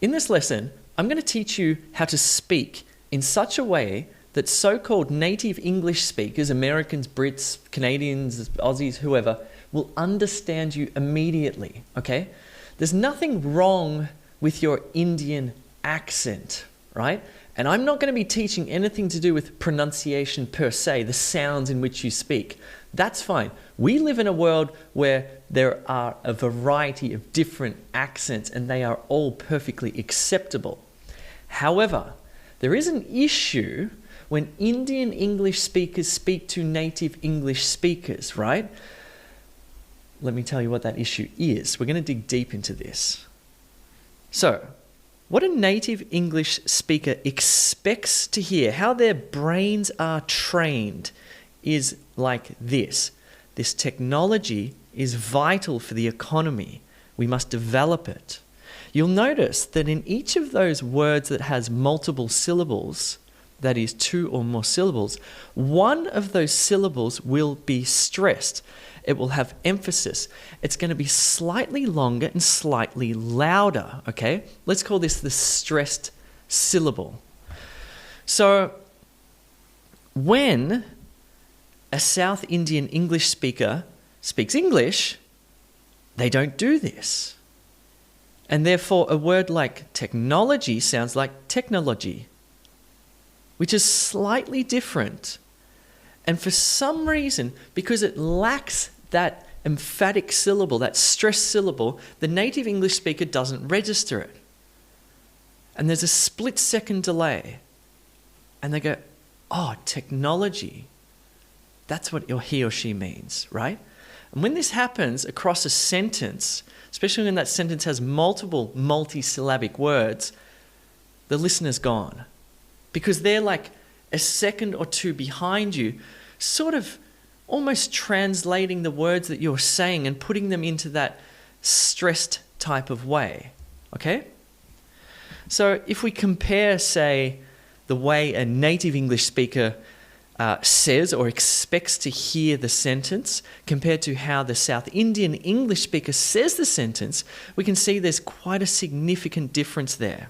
In this lesson, I'm going to teach you how to speak in such a way that so-called native English speakers, Americans, Brits, Canadians, Aussies, whoever, will understand you immediately, okay? There's nothing wrong with your Indian accent, right? And I'm not going to be teaching anything to do with pronunciation per se, the sounds in which you speak. That's fine. We live in a world where there are a variety of different accents and they are all perfectly acceptable. However, there is an issue when Indian English speakers speak to native English speakers, right? Let me tell you what that issue is. We're going to dig deep into this. So, what a native English speaker expects to hear, how their brains are trained, is like this. This technology is vital for the economy. We must develop it. You'll notice that in each of those words that has multiple syllables, that is 2 or more syllables, one of those syllables will be stressed. It will have emphasis. It's going to be slightly longer and slightly louder, okay? Let's call this the stressed syllable. So, when a South Indian English speaker speaks English, they don't do this. And therefore, a word like technology sounds like technology, which is slightly different. And for some reason, because it lacks that emphatic syllable, that stressed syllable, the native English speaker doesn't register it. And there's a split-second delay. And they go, oh, technology. That's what he or she means, right? And when this happens across a sentence, especially when that sentence has multiple multi-syllabic words, the listener's gone. Because they're like a second or two behind you, sort of almost translating the words that you're saying and putting them into that stressed type of way, okay? So if we compare, say, the way a native English speaker says or expects to hear the sentence compared to how the South Indian English speaker says the sentence, we can see there's quite a significant difference there.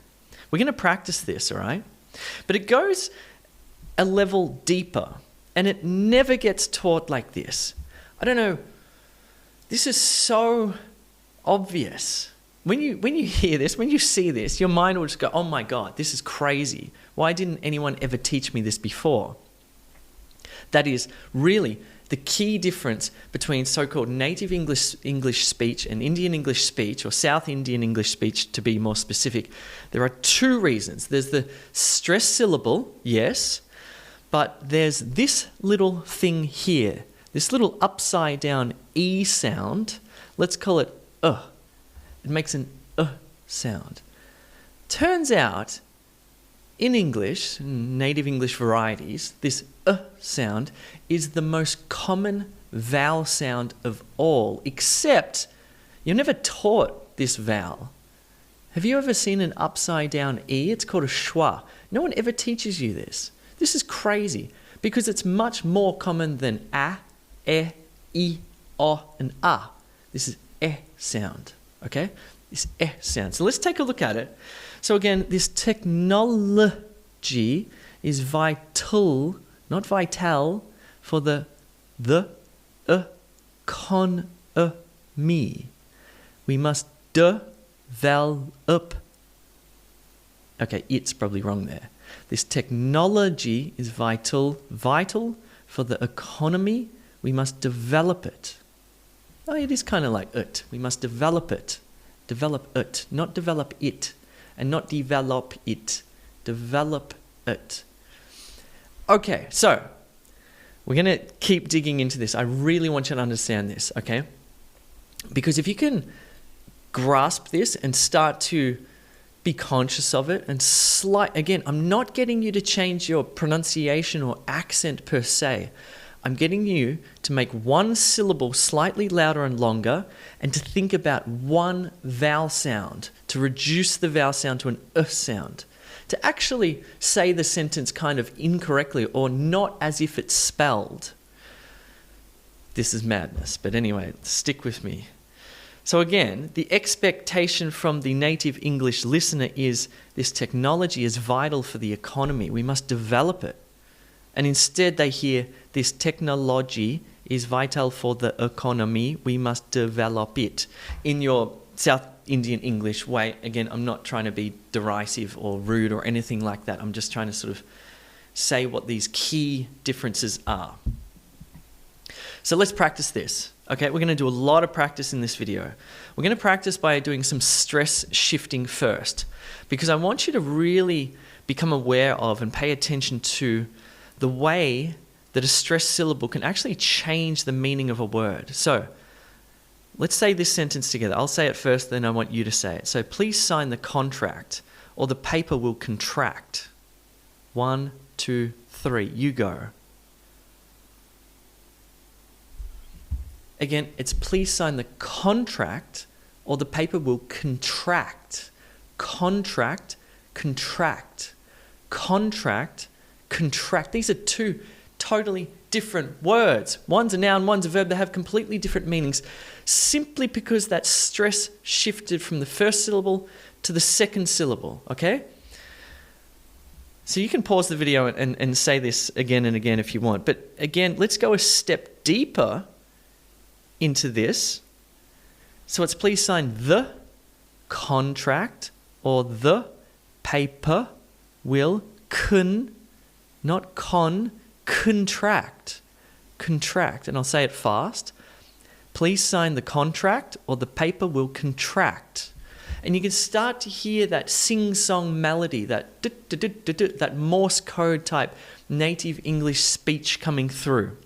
We're going to practice this, all right? But it goes a level deeper, and it never gets taught like this. I don't know, this is so obvious. When you hear this, when you see this, your mind will just go, oh my God, this is crazy. Why didn't anyone ever teach me this before? That is really the key difference between so-called native English speech and Indian English speech, or South Indian English speech to be more specific. There are two reasons. There's the stressed syllable, yes, but there's this little thing here, this little upside down E sound. Let's call it It makes an sound. Turns out, in English, native English varieties, this sound is the most common vowel sound of all, except you're never taught this vowel. Have you ever seen an upside down E? It's called a schwa. No one ever teaches you this. This is crazy because it's much more common than a, e, o, and a. This is sound, okay? This sound. So let's take a look at it. So again, this technology is vital, not vital, for the economy. We must develop. Okay, it's probably wrong there. This technology is vital for the economy. We must develop it. Oh, it is kind of like it. We must develop it. Develop it, not develop it. And not develop it. Develop it. Okay, so we're going to keep digging into this. I really want you to understand this, okay? Because if you can grasp this and start to be conscious of it and again, I'm not getting you to change your pronunciation or accent per se. I'm getting you to make one syllable slightly louder and longer and to think about one vowel sound, to reduce the vowel sound to an sound, to actually say the sentence kind of incorrectly or not as if it's spelled. This is madness, but anyway, stick with me. So again, the expectation from the native English listener is this technology is vital for the economy. We must develop it. And instead they hear this technology is vital for the economy. We must develop it. In your South Indian English way, again, I'm not trying to be derisive or rude or anything like that. I'm just trying to sort of say what these key differences are. So let's practice this. Okay, we're going to do a lot of practice in this video. We're going to practice by doing some stress shifting first, because I want you to really become aware of and pay attention to the way that a stressed syllable can actually change the meaning of a word. So let's say this sentence together. I'll say it first, then I want you to say it. So please sign the contract or the paper will contract. 1, 2, 3, you go. Again, it's please sign the contract or the paper will contract. Contract, contract. Contract, contract. These are two totally different words. One's a noun, one's a verb. They have completely different meanings simply because that stress shifted from the first syllable to the second syllable, okay? So you can pause the video and say this again and again if you want. But again, let's go a step deeper into this. So it's please sign the contract or the paper will not contract. Contract. And I'll say it fast. Please sign the contract or the paper will contract. And you can start to hear that sing-song melody, that Morse code type native English speech coming through.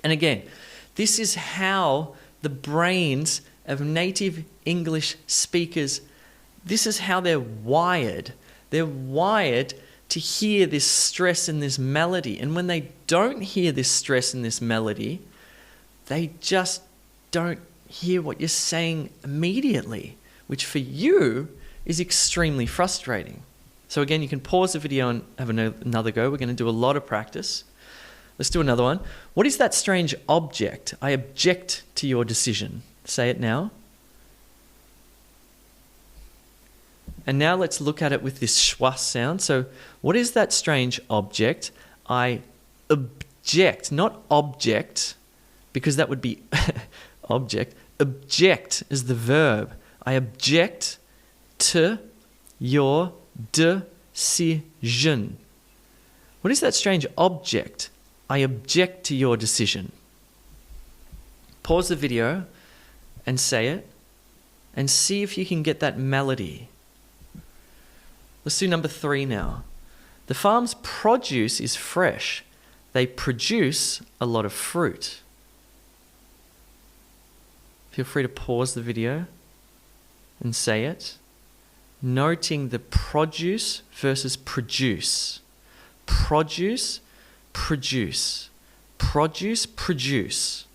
And again, this is how the brains of native English speakers, this is how they're wired. They're wired to hear this stress and this melody. And when they don't hear this stress and this melody, they just don't hear what you're saying immediately, which for you is extremely frustrating. So again, you can pause the video and have another go. We're going to do a lot of practice. Let's do another one. What is that strange object? I object to your decision. Say it now. And now let's look at it with this schwa sound. So what is that strange object? I object, not object, because that would be object. Object is the verb. I object to your decision. What is that strange object? I object to your decision. Pause the video and say it and see if you can get that melody. Let's do number 3 now. The farm's produce is fresh. They produce a lot of fruit. Feel free to pause the video and say it, noting the produce versus produce. Produce, produce, produce, produce.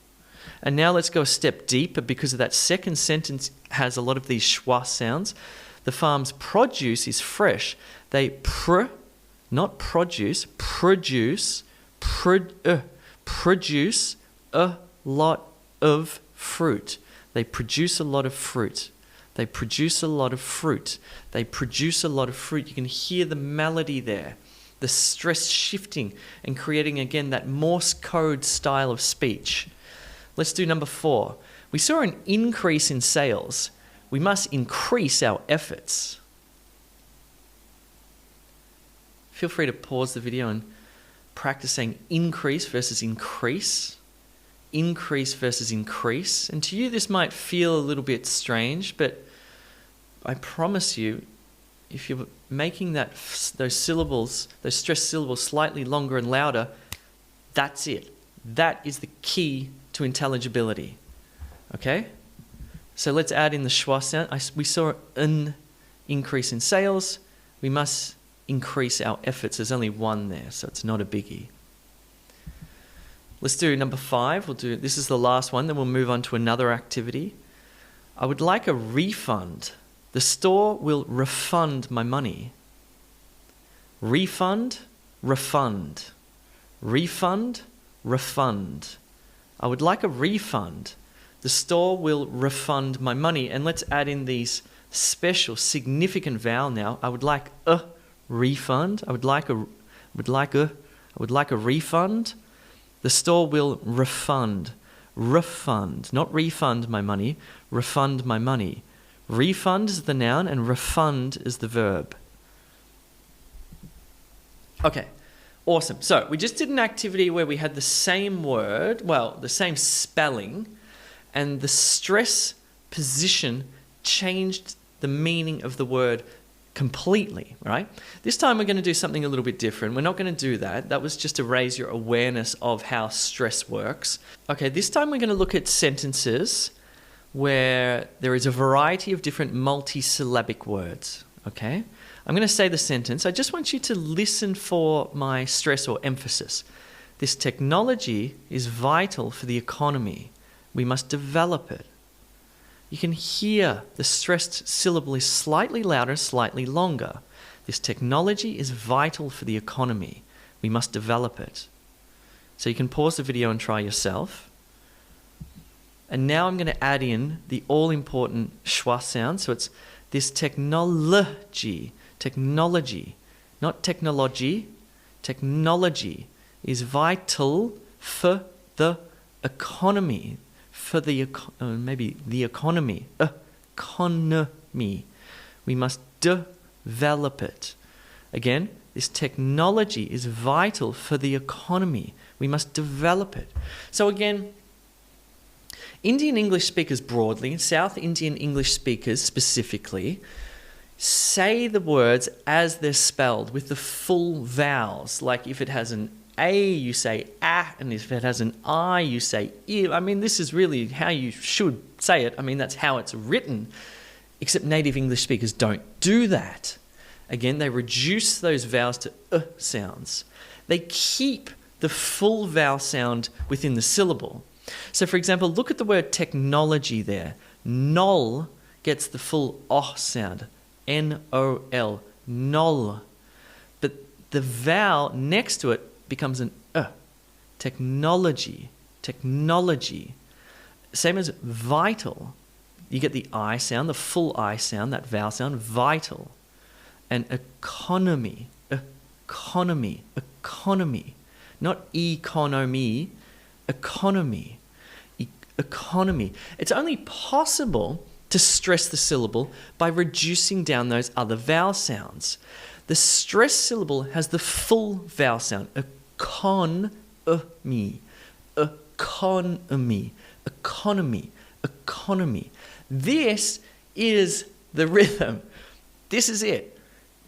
And now let's go a step deeper because of that second sentence has a lot of these schwa sounds. The farm's produce is fresh. They not produce, produce a lot of fruit. They produce a lot of fruit. They produce a lot of fruit. They produce a lot of fruit. You can hear the melody there. The stress shifting and creating again that Morse code style of speech. Let's do number 4. We saw an increase in sales. We must increase our efforts. Feel free to pause the video and practice saying increase versus increase. Increase versus increase. And to you this might feel a little bit strange, but I promise you, if you're making those syllables, those stressed syllables slightly longer and louder, that's it. That is the key to intelligibility. Okay? So let's add in the schwa sound. We saw an increase in sales. We must increase our efforts. There's only one there, so it's not a biggie. Let's do number 5. This is the last one, then we'll move on to another activity. I would like a refund. The store will refund my money. Refund, refund. Refund, refund. I would like a refund. The store will refund my money. And let's add in these special significant vowel now. I would like a refund. I would like a refund. The store will refund. Refund, not refund my money, refund my money. Refund is the noun and refund is the verb. Okay, awesome. So we just did an activity where we had the same word, well, the same spelling, and the stress position changed the meaning of the word completely, right? This time we're going to do something a little bit different. We're not going to do that. That was just to raise your awareness of how stress works. Okay, this time we're going to look at sentences where there is a variety of different multi-syllabic words, okay? I'm going to say the sentence. I just want you to listen for my stress or emphasis. This technology is vital for the economy. We must develop it. You can hear the stressed syllable is slightly louder, slightly longer. This technology is vital for the economy. We must develop it. So you can pause the video and try yourself. And now I'm going to add in the all-important schwa sound. So it's this technology, not technology. Technology is vital for the economy. For the maybe the economy. Economy. We must develop it. Again, this technology is vital for the economy. We must develop it. So again, Indian English speakers broadly, South Indian English speakers specifically, say the words as they're spelled with the full vowels. Like if it has an A, you say ah, and if it has an I, you say I. I mean, this is really how you should say it. I mean, that's how it's written, except native English speakers don't do that. Again, they reduce those vowels to sounds. They keep the full vowel sound within the syllable. So, for example, look at the word technology there. Nol gets the full sound, N-O-L, nol. But the vowel next to it becomes an technology, technology. Same as vital. You get the I sound, the full I sound, that vowel sound, vital. And economy, economy, economy. Not economy, economy, economy. It's only possible to stress the syllable by reducing down those other vowel sounds. The stress syllable has the full vowel sound, economy, economy, economy, economy. This is the rhythm. This is it.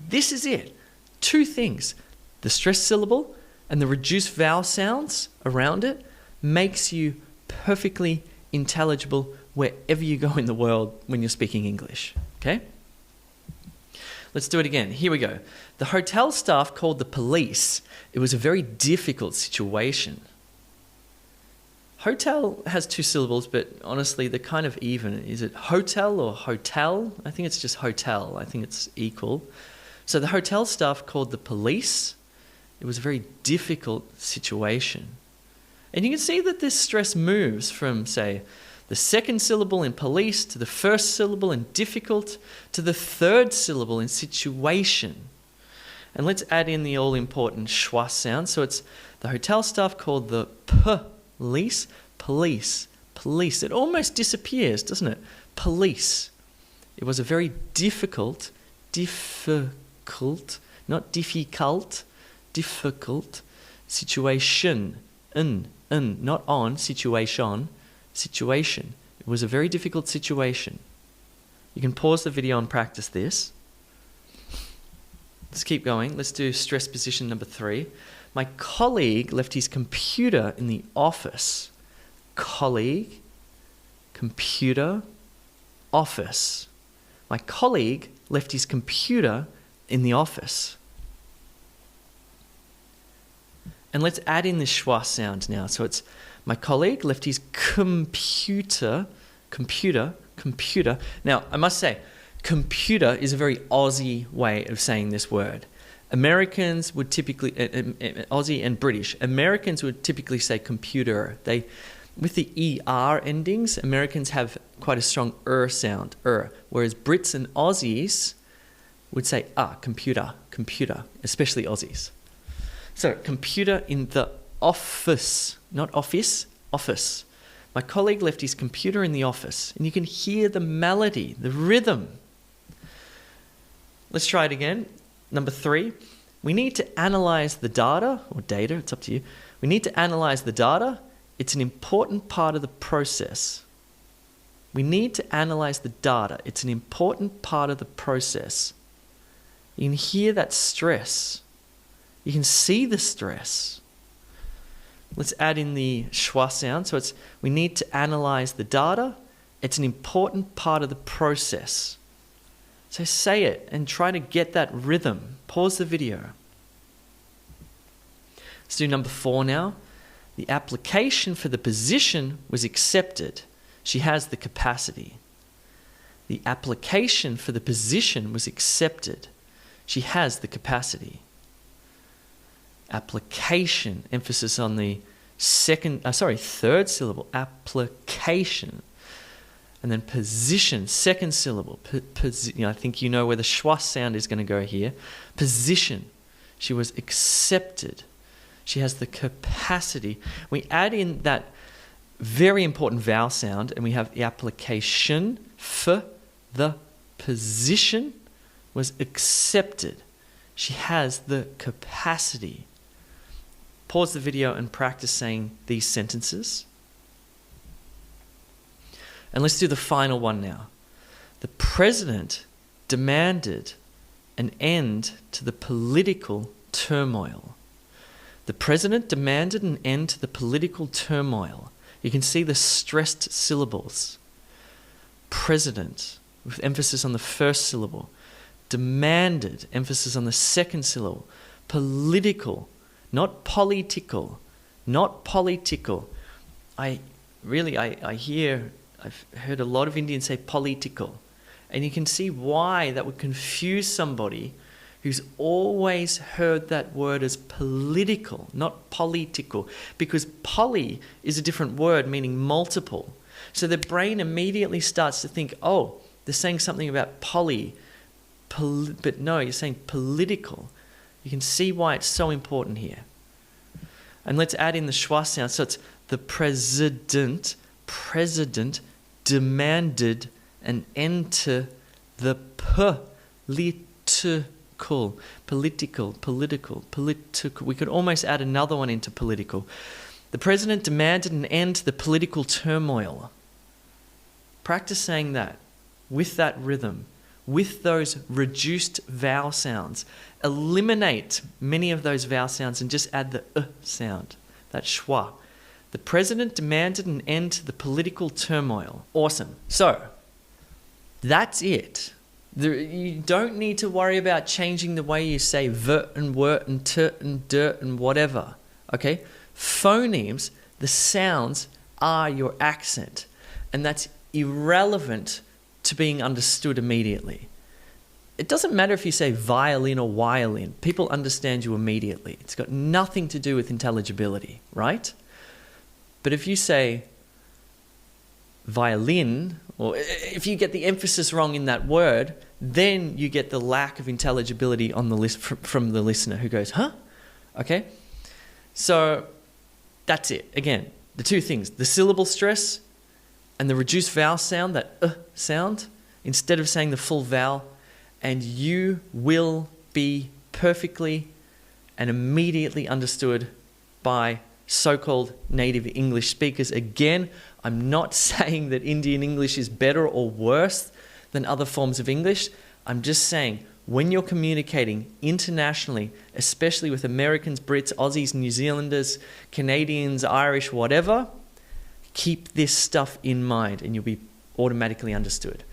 This is it. Two things. The stress syllable and the reduced vowel sounds around it makes you perfectly intelligible wherever you go in the world when you're speaking English. Okay? Let's do it again. Here we go. The hotel staff called the police. It was a very difficult situation. Hotel has two syllables, but honestly, they're kind of even. Is it hotel or hotel? I think it's just hotel. I think it's equal. So the hotel staff called the police. It was a very difficult situation. And you can see that this stress moves from, say, the second syllable in police to the first syllable in difficult to the third syllable in situation. And let's add in the all-important schwa sound. So it's the hotel staff called the police, police, police. It almost disappears, doesn't it? Police. It was a very difficult, not difficult, difficult situation. Not on, situation. Situation. It was a very difficult situation. You can pause the video and practice this. Let's keep going. Let's do stress position number 3. My colleague left his computer in the office. Colleague, computer, office. My colleague left his computer in the office. And let's add in this schwa sound now. So it's my colleague left his computer. Now, I must say, computer is a very Aussie way of saying this word. Americans would typically, Aussie and British, Americans would typically say computer. They With the ER endings, Americans have quite a strong sound, whereas Brits and Aussies would say computer, computer, especially Aussies. So, computer in the office, not office, office. My colleague left his computer in the office, and you can hear the melody, the rhythm. Let's try it again. Number 3, we need to analyze the data, or data, it's up to you. We need to analyze the data. It's an important part of the process. We need to analyze the data. It's an important part of the process. You can hear that stress. You can see the stress. Let's add in the schwa sound. So we need to analyze the data. It's an important part of the process. So say it and try to get that rhythm. Pause the video. Let's do number 4 now. The application for the position was accepted. She has the capacity. The application for the position was accepted. She has the capacity. Application, emphasis on the third syllable, application. And then position, second syllable. I think you know where the schwa sound is going to go here. Position. She was accepted. She has the capacity. We add in that very important vowel sound, and we have the application for the position was accepted. She has the capacity. Pause the video and practice saying these sentences. And let's do the final one now. The president demanded an end to the political turmoil. The president demanded an end to the political turmoil. You can see the stressed syllables. President, with emphasis on the first syllable. Demanded, emphasis on the second syllable. Political, not political, not political. I've heard a lot of Indians say political. And you can see why that would confuse somebody who's always heard that word as political, not political, because poly is a different word meaning multiple. So the brain immediately starts to think, oh, they're saying something about but no, you're saying political. You can see why it's so important here. And let's add in the schwa sound. So it's the president demanded an end to the political. We could almost add another one into political. The president demanded an end to the political turmoil. Practice saying that with that rhythm, with those reduced vowel sounds. Eliminate many of those vowel sounds and just add the sound, that schwa. The president demanded an end to the political turmoil. Awesome. So, that's it. You don't need to worry about changing the way you say vert and wert and t and dirt and whatever. Okay? Phonemes, the sounds are your accent. And that's irrelevant to being understood immediately. It doesn't matter if you say violin or violin. People understand you immediately. It's got nothing to do with intelligibility, right? But if you say violin, or if you get the emphasis wrong in that word, then you get the lack of intelligibility on the list from the listener who goes, huh? Okay? So that's it. Again, the two things, the syllable stress and the reduced vowel sound, that sound, instead of saying the full vowel, and you will be perfectly and immediately understood by so-called native English speakers. Again, I'm not saying that Indian English is better or worse than other forms of English. I'm just saying when you're communicating internationally, especially with Americans, Brits, Aussies, New Zealanders, Canadians, Irish, whatever, keep this stuff in mind and you'll be automatically understood.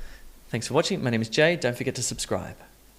Thanks for watching. My name is Jay. Don't forget to subscribe.